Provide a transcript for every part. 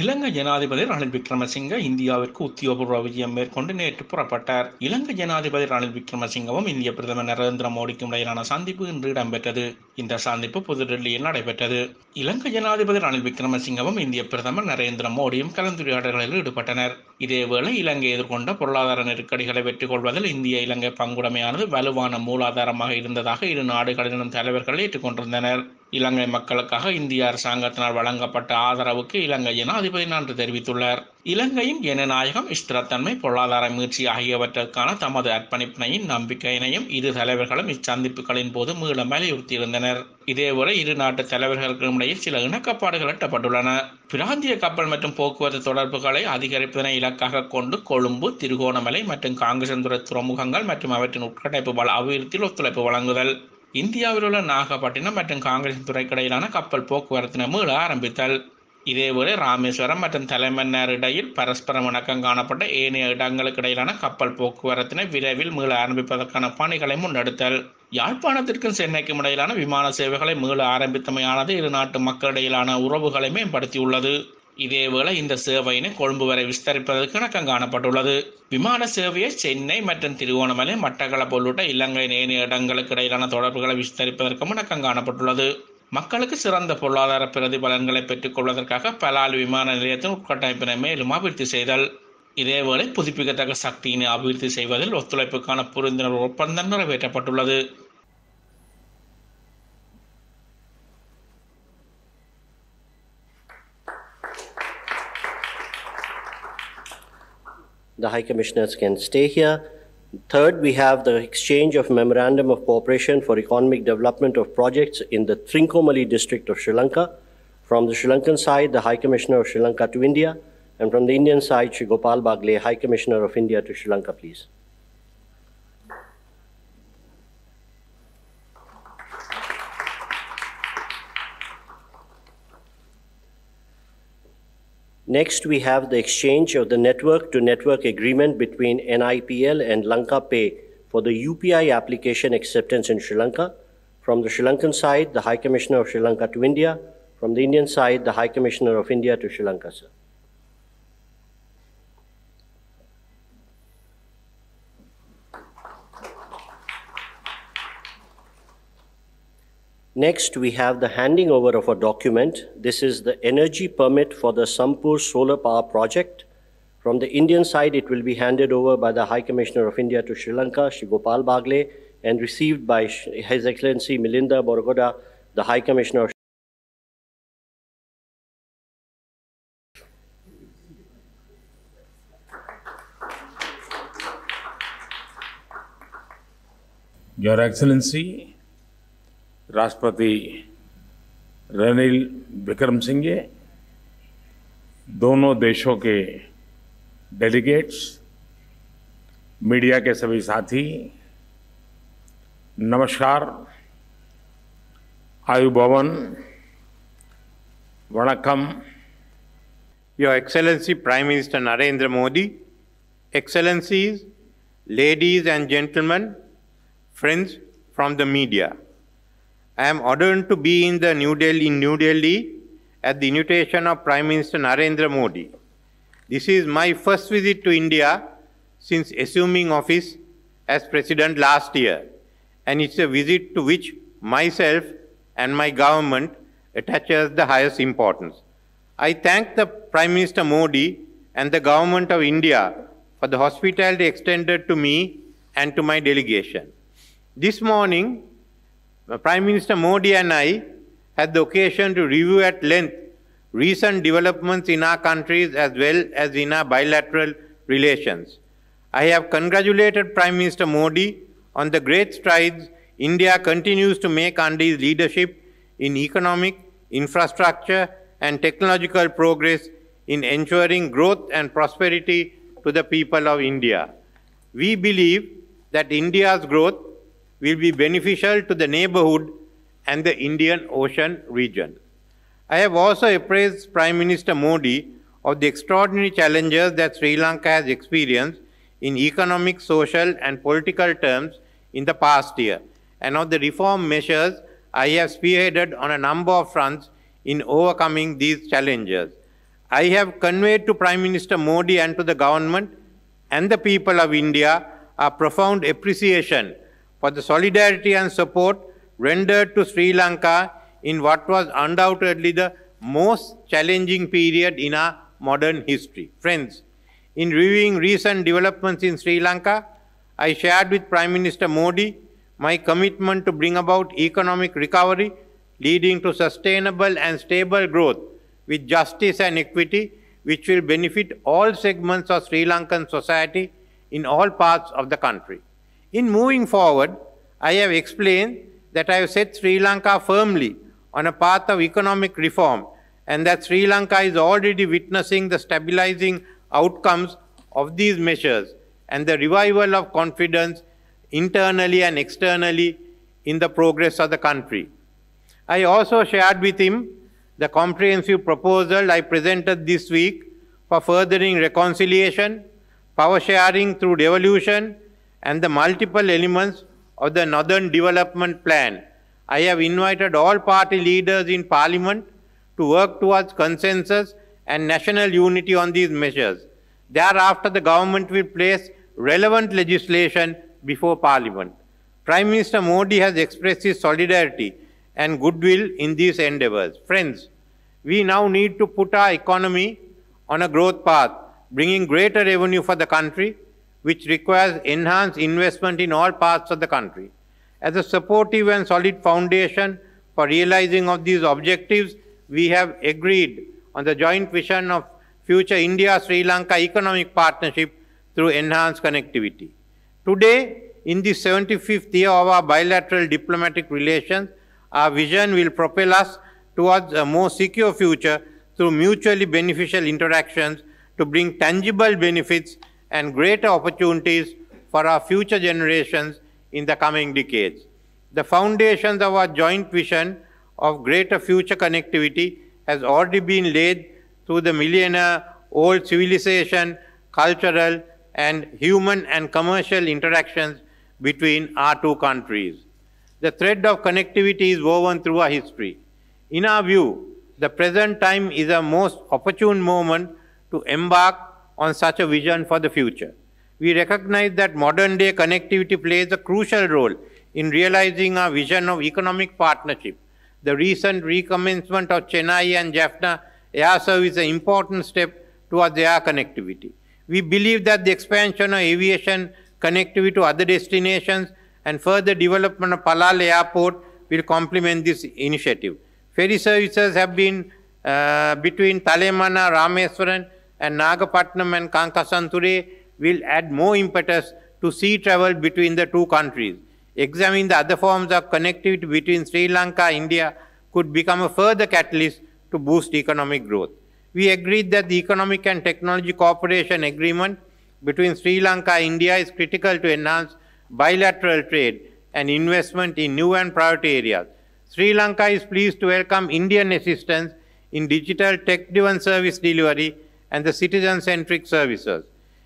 இலங்கை ஜனாதிபதி ரணில் விக்ரமசிங்க இந்தியாவிற்கு உத்தியோகபூர்வ விஜயம் மேற்கொண்டு நேற்று புறப்பட்டார். இலங்கை ஜனாதிபதி ரணில் விக்ரமசிங்கவும் இந்திய பிரதமர் நரேந்திர மோடிக்கும் இடையிலான சந்திப்பு இன்று இடம்பெற்றது. இந்த சந்திப்பு புதுடில்லியில் நடைபெற்றது. இலங்கை ஜனாதிபதி ரணில் விக்ரமசிங்கவும் இந்திய பிரதமர் நரேந்திர மோடியும் கலந்துரையாடல்களில் ஈடுபட்டனர். இதேவேளை இலங்கை எதிர்கொண்ட பொருளாதார நெருக்கடிகளை வெற்றி கொள்வதில் இந்திய இலங்கை பங்குடைமையானது வலுவான மூலாதாரமாக இருந்ததாக இரு நாடுகளிலும் தலைவர்கள் ஏற்றுக்கொண்டிருந்தனர். இலங்கை மக்களுக்காக இந்திய அரசாங்கத்தினால் வழங்கப்பட்ட ஆதரவுக்கு இலங்கை ஜனாதிபதி நன்றி தெரிவித்துள்ளார். இலங்கையின் ஜனநாயகம், ஸ்திரத்தன்மை, பொருளாதார மீட்சி ஆகியவற்றுக்கான தமது அர்ப்பணிப்பினையும் நம்பிக்கையினையும் இரு தலைவர்களும் இச்சந்திப்புகளின் போது மீள வலியுறுத்தியிருந்தனர். இதேவேளை இரு நாட்டு தலைவர்களுக்கும் இடையே சில இணக்கப்பாடுகள் எட்டப்பட்டுள்ளன. பிராந்திய கப்பல் மற்றும் போக்குவரத்து தொடர்புகளை அதிகரிப்பதனை இலக்காக கொண்டு கொழும்பு, திருகோணமலை மற்றும் காங்கேசன்துறை துறைமுகங்கள் மற்றும் அவற்றின் உட்கட்டமைப்பு அபிவிருத்தியில் ஒத்துழைப்பு வழங்குதல், இந்தியாவில் உள்ள நாகப்பட்டினம் மற்றும் காங்கிரஸ் துறைக்கு இடையிலான கப்பல் போக்குவரத்தினை மீள ஆரம்பித்தல், இதேவேளை ராமேஸ்வரம் மற்றும் தலைமன்னார் இடையில் பரஸ்பரம் இணக்கம் காணப்பட்ட ஏனைய இடங்களுக்கு இடையிலான கப்பல் போக்குவரத்தினை விரைவில் மீள ஆரம்பிப்பதற்கான பணிகளை முன்னெடுத்தல், யாழ்ப்பாணத்திற்கும் சென்னைக்கும் இடையிலான விமான சேவைகளை மீள ஆரம்பித்தமையானது இரு நாட்டு மக்களிடையிலான உறவுகளை மேம்படுத்தியுள்ளது. இதேவேளை இந்த சேவையினை கொழும்பு வரை விஸ்தரிப்பதற்கு இணக்கம் காணப்பட்டுள்ளது. விமான சேவையை சென்னை மற்றும் திருகோணமலை, மட்டக்களப்பு உள்ளிட்ட இலங்கையின் ஏனைய இடங்களுக்கு இடையிலான தொடர்புகளை விஸ்தரிப்பதற்கும் இணக்கம் காணப்பட்டுள்ளது. மக்களுக்கு சிறந்த பொருளாதார பிரதிபலன்களை பெற்றுக் கொள்வதற்காக பலாலி விமான நிலையத்தின் உட்கட்டமைப்பினை மேலும் அபிவிருத்தி செய்தல், இதேவேளை புதுப்பிக்கத்தக்க சக்தியினை அபிவிருத்தி செய்வதில் ஒத்துழைப்புக்கான புரிந்துணர்வு ஒப்பந்தம் நிறைவேற்றப்பட்டுள்ளது. The High Commissioners can stay here. Third, we have the exchange of Memorandum of Cooperation for Economic Development of Projects in the Trincomalee district of Sri Lanka. From the Sri Lankan side, the High Commissioner of Sri Lanka to India, and from the Indian side, Shri Gopal Bagle, High Commissioner of India to Sri Lanka, please. Next, we have the exchange of the network-to-network agreement between NIPL and Lanka Pay for the UPI application acceptance in Sri Lanka. From the Sri Lankan side, the High Commissioner of Sri Lanka to India. From the Indian side, the High Commissioner of India to Sri Lanka, sir. Next, we have the handing over of a document. This is the energy permit for the Sampur solar power project. From the Indian side, it will be handed over by the High Commissioner of India to Sri Lanka, Shri Gopal Bagle, and received by His Excellency Milinda Borogoda, the High Commissioner of Your Excellency, राष्ट्रपति रनिल विक्रम सिंह, दोनों देशों के delegates, media के सभी साथी, नमस्कार, आयुभवन, वणक्कम। Your Excellency Prime Minister Narendra Modi, Excellencies, ladies and gentlemen, friends from the media. I am honored to be in New Delhi at the invitation of Prime Minister Narendra Modi. This is my first visit to India since assuming office as President last year, and it's a visit to which myself and my government attaches the highest importance. I thank the Prime Minister Modi and the Government of India for the hospitality extended to me and to my delegation. This morning, Prime Minister Modi and I had the occasion to review at length recent developments in our countries as well as in our bilateral relations. I have congratulated Prime Minister Modi on the great strides India continues to make under his leadership in economic, infrastructure, and technological progress in ensuring growth and prosperity to the people of India. We believe that India's growth will be beneficial to the neighborhood and the Indian Ocean region. I have also appraised Prime Minister Modi of the extraordinary challenges that Sri Lanka has experienced in economic, social, and political terms in the past year, and of the reform measures I have spearheaded on a number of fronts in overcoming these challenges. I have conveyed to Prime Minister Modi and to the government and the people of India our profound appreciation for the solidarity and support rendered to Sri Lanka in what was undoubtedly the most challenging period in our modern history. Friends, in reviewing recent developments in Sri Lanka, I shared with Prime Minister Modi my commitment to bring about economic recovery leading to sustainable and stable growth with justice and equity, which will benefit all segments of Sri Lankan society in all parts of the country. In moving forward, I have explained that I have set Sri Lanka firmly on a path of economic reform and that Sri Lanka is already witnessing the stabilizing outcomes of these measures and the revival of confidence internally and externally in the progress of the country. I also shared with him the comprehensive proposal I presented this week for furthering reconciliation, power sharing through devolution, and the multiple elements of the Northern Development Plan. I have invited all party leaders in Parliament to work towards consensus and national unity on these measures. Thereafter, the government will place relevant legislation before Parliament. Prime Minister Modi has expressed his solidarity and goodwill in these endeavors. Friends, we now need to put our economy on a growth path, bringing greater revenue for the country, which requires enhanced investment in all parts of the country. As a supportive and solid foundation for realizing of these objectives, we have agreed on the joint vision of future India-Sri Lanka economic partnership through enhanced connectivity. Today, in the 75th year of our bilateral diplomatic relations, our vision will propel us towards a more secure future through mutually beneficial interactions to bring tangible benefits and greater opportunities for our future generations in the coming decades. The foundations of our joint vision of greater future connectivity has already been laid through the millennia-old civilization, cultural, and human and commercial interactions between our two countries. The thread of connectivity is woven through our history. In our view, the present time is a most opportune moment to embark on such a vision for the future. We recognize that modern-day connectivity plays a crucial role in realizing our vision of economic partnership. The recent recommencement of Chennai and Jaffna air service is an important step towards air connectivity. We believe that the expansion of aviation connectivity to other destinations and further development of Palal Airport will complement this initiative. Ferry services have been between Talemana, Rameswaram, and Nagapatnam and Kankasanture will add more impetus to sea travel between the two countries. Examining the other forms of connectivity between Sri Lanka and India could become a further catalyst to boost economic growth. We agreed that the Economic and Technology Cooperation Agreement between Sri Lanka and India is critical to enhance bilateral trade and investment in new and priority areas. Sri Lanka is pleased to welcome Indian assistance in digital tech-driven service delivery and the citizen-centric services.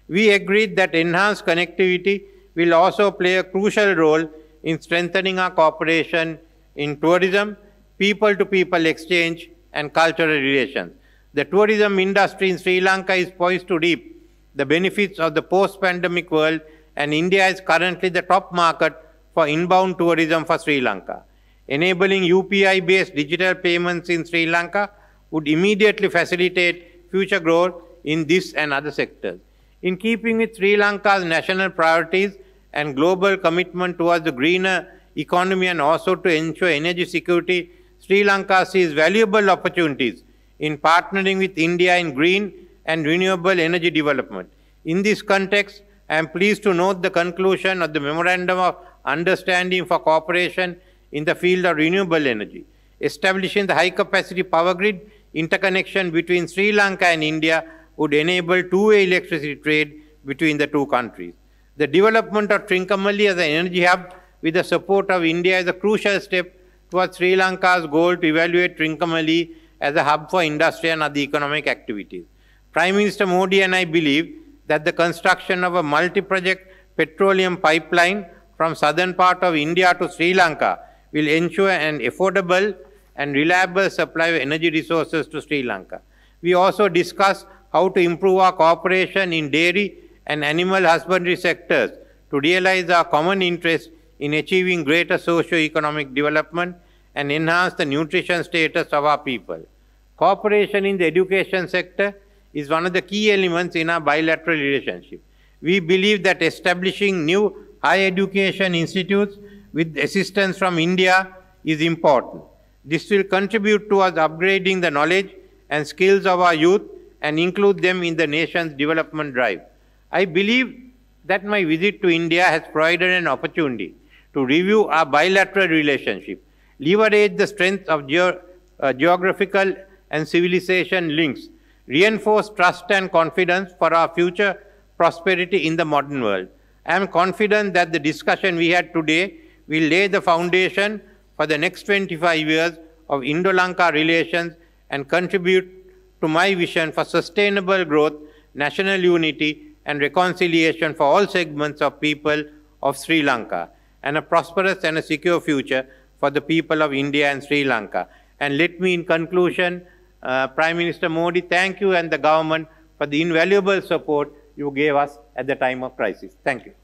We agreed that enhanced connectivity will also play a crucial role in strengthening our cooperation in tourism, people-to-people exchange, and cultural relations. The tourism industry in Sri Lanka is poised to reap the benefits of the post-pandemic world, and India is currently the top market for inbound tourism for Sri Lanka. Enabling UPI-based digital payments in Sri Lanka would immediately facilitate future growth in this and other sectors. In keeping with Sri Lanka's national priorities and global commitment towards the greener economy and also to ensure energy security, Sri Lanka sees valuable opportunities in partnering with India in green and renewable energy development. In this context, I am pleased to note the conclusion of the Memorandum of Understanding for Cooperation in the field of renewable energy. Establishing the high-capacity power grid interconnection between Sri Lanka and India would enable two-way electricity trade between the two countries. The development of Trincomalee as an energy hub with the support of India is a crucial step towards Sri Lanka's goal to evaluate Trincomalee as a hub for industry and other economic activities. Prime Minister Modi and I believe that the construction of a multi-project petroleum pipeline from southern part of India to Sri Lanka will ensure an affordable and reliable supply of energy resources to Sri Lanka. We also discussed how to improve our cooperation in dairy and animal husbandry sectors to realize our common interest in achieving greater socio-economic development and enhance the nutrition status of our people. Cooperation in the education sector is one of the key elements in our bilateral relationship. We believe that establishing new higher education institutes with assistance from India is important. This will contribute towards upgrading the knowledge and skills of our youth and include them in the nation's development drive. I believe that my visit to India has provided an opportunity to review our bilateral relationship, leverage the strength of geographical and civilization links, reinforce trust and confidence for our future prosperity in the modern world. I am confident that the discussion we had today will lay the foundation for the next 25 years of Indo-Lanka relations and contribute to my vision for sustainable growth, national unity, and reconciliation for all segments of people of Sri Lanka, and a prosperous and a secure future for the people of India and Sri Lanka. And let me, in conclusion, Prime Minister Modi, thank you and the government for the invaluable support you gave us at the time of crisis. Thank you.